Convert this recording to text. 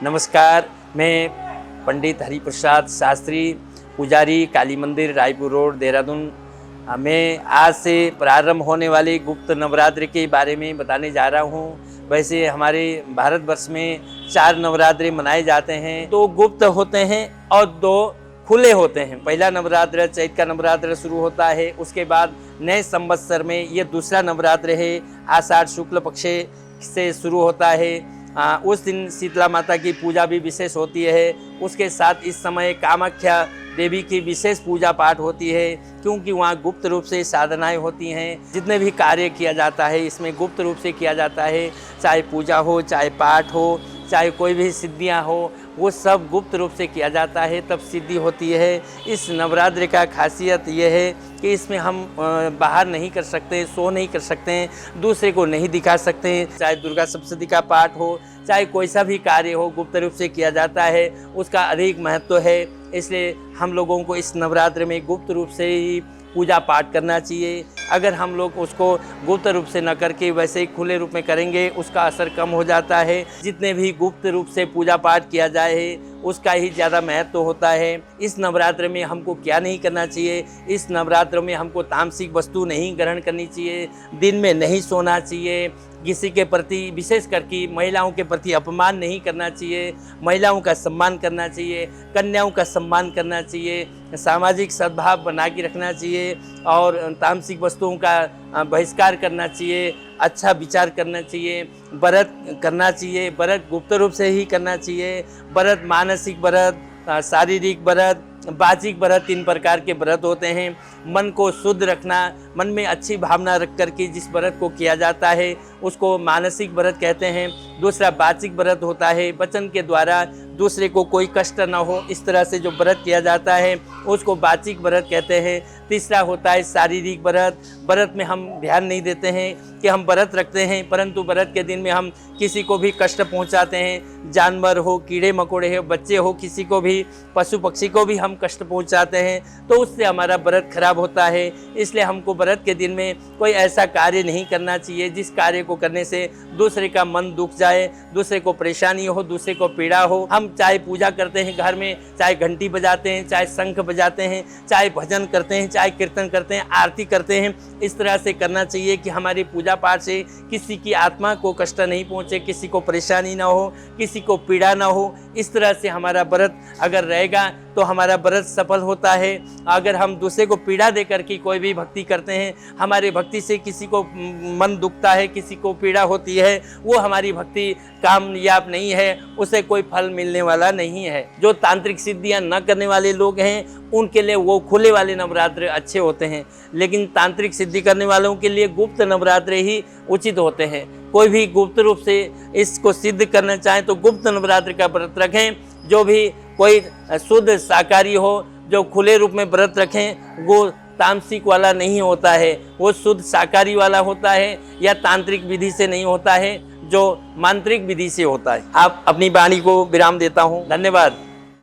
नमस्कार, मैं पंडित हरिप्रसाद शास्त्री, पुजारी, काली मंदिर, रायपुर रोड, देहरादून। मैं आज से प्रारंभ होने वाले गुप्त नवरात्रि के बारे में बताने जा रहा हूँ। वैसे हमारे भारतवर्ष में 4 नवरात्रि मनाए जाते हैं। 2 गुप्त होते हैं और 2 खुले होते हैं। पहला नवरात्र चैत का नवरात्र शुरू होता है, उसके बाद नए संवत्सर में ये दूसरा नवरात्र है, आषाढ़ शुक्ल पक्ष से शुरू होता है। उस दिन शीतला माता की पूजा भी विशेष होती है। उसके साथ इस समय कामाख्या देवी की विशेष पूजा पाठ होती है, क्योंकि वहाँ गुप्त रूप से साधनाएं होती हैं। जितने भी कार्य किया जाता है इसमें गुप्त रूप से किया जाता है, चाहे पूजा हो, चाहे पाठ हो, चाहे कोई भी सिद्धियां हो, वो सब गुप्त रूप से किया जाता है, तब सिद्धि होती है। इस नवरात्रि का खासियत ये है कि इसमें हम बाहर नहीं कर सकते, शो नहीं कर सकते, दूसरे को नहीं दिखा सकते। चाहे दुर्गा सप्तशती का पाठ हो, चाहे कोई सा भी कार्य हो, गुप्त रूप से किया जाता है, उसका अधिक महत्व है। इसलिए हम लोगों को इस नवरात्र में गुप्त रूप से ही पूजा पाठ करना चाहिए। अगर हम लोग उसको गुप्त रूप से न करके वैसे ही खुले रूप में करेंगे, उसका असर कम हो जाता है। जितने भी गुप्त रूप से पूजा पाठ किया जाए उसका ही ज़्यादा महत्व होता है। इस नवरात्र में हमको क्या नहीं करना चाहिए? इस नवरात्र में हमको तामसिक वस्तु नहीं ग्रहण करनी चाहिए, दिन में नहीं सोना चाहिए, किसी के प्रति विशेष करके महिलाओं के प्रति अपमान नहीं करना चाहिए, महिलाओं का सम्मान करना चाहिए, कन्याओं का सम्मान करना चाहिए, सामाजिक सद्भाव बना के रखना चाहिए और तामसिक वस्तुओं का बहिष्कार करना चाहिए, अच्छा विचार करना चाहिए, व्रत करना चाहिए। व्रत गुप्त रूप से ही करना चाहिए। व्रत मानसिक व्रत, शारीरिक व्रत, वाचिक व्रत, 3 प्रकार के व्रत होते हैं। मन को शुद्ध रखना, मन में अच्छी भावना रख कर के जिस व्रत को किया जाता है उसको मानसिक व्रत कहते हैं। दूसरा वाचिक व्रत होता है, वचन के द्वारा दूसरे को कोई कष्ट न हो, इस तरह से जो व्रत किया जाता है उसको वाचिक व्रत कहते हैं। तीसरा होता है शारीरिक व्रत। व्रत में हम ध्यान नहीं देते हैं कि हम व्रत रखते हैं, परंतु व्रत के दिन में हम किसी को भी कष्ट पहुंचाते हैं। जानवर हो, कीड़े मकोड़े हो, बच्चे हो, किसी को भी, पशु पक्षी को भी हम कष्ट पहुंचाते हैं, तो उससे हमारा व्रत खराब होता है। इसलिए हमको व्रत के दिन में कोई ऐसा कार्य नहीं करना चाहिए जिस कार्य को करने से दूसरे का मन दुख जाए, दूसरे को परेशानी हो, दूसरे को पीड़ा हो। हम चाहे पूजा करते हैं घर में, चाहे घंटी बजाते हैं, चाहे शंख बजाते हैं, चाहे भजन करते हैं, चाहे कीर्तन करते हैं, आरती करते हैं, इस तरह से करना चाहिए कि हमारी पूजा पाठ से किसी की आत्मा को कष्ट नहीं पहुंचे, किसी को परेशानी ना हो, किसी को पीड़ा ना हो। इस तरह से हमारा व्रत अगर रहेगा तो हमारा व्रत सफल होता है। अगर हम दूसरे को पीड़ा दे करके कोई भी भक्ति करते हैं, हमारे भक्ति से किसी को मन दुखता है, किसी को पीड़ा होती है, वो हमारी भक्ति कामयाब नहीं है, उसे कोई फल मिलने वाला नहीं है। जो तांत्रिक सिद्धियां न करने वाले लोग हैं उनके लिए वो खुले वाले नवरात्र अच्छे होते हैं, लेकिन तांत्रिक सिद्धि करने वालों के लिए गुप्त नवरात्र ही उचित होते हैं। कोई भी गुप्त रूप से इसको सिद्ध करना चाहें तो गुप्त नवरात्र का व्रत रखें। जो भी कोई शुद्ध शाकाहारी हो, जो खुले रूप में व्रत रखें, वो तामसिक वाला नहीं होता है, वो शुद्ध शाकाहारी वाला होता है, या तांत्रिक विधि से नहीं होता है, जो मांत्रिक विधि से होता है। आप अपनी वाणी को विराम देता हूँ। धन्यवाद।